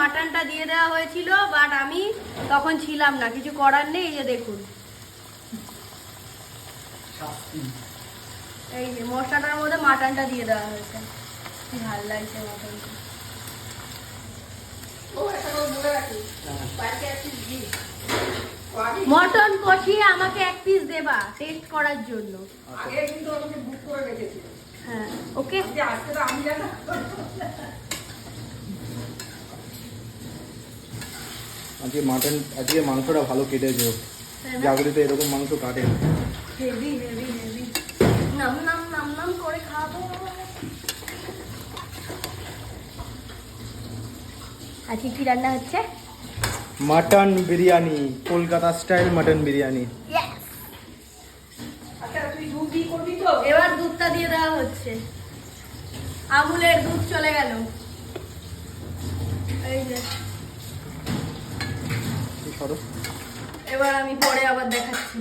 মাটনটা দিয়ে দেওয়া হয়েছিল, বাট আমি তখন ছিলাম না, কিছু করার নেই। এই যে দেখুন, এই যে মশলাটার মধ্যে মাটনটা দিয়ে দেওয়া হয়েছে। কি ভালো লাগছে মাটনটা। মটন কষিয়ে আমাকে এক পিস দেবা টেস্ট করার জন্য। আগে কিন্তু আমাকে বুক করে রেখেছিল। হ্যাঁ, ওকে। আজকে তো আমি জানা। আজকে মাংসটা ভালো কেটেছে। জাগরিতে এরকম মাংস কাটে না। Heavy heavy heavy. নাম নাম নাম নাম করে খাবো। আজকে কি রান্না হচ্ছে? Mutton biryani, Kolkata style mutton biryani. আচ্ছা তুই দুধ দিয়ে করবি তো? এবার দুধটা দিয়ে দেওয়া হচ্ছে। আমুলের দুধ চলে গেল। এই যে এবার আমি পরে আবার দেখাচ্ছি।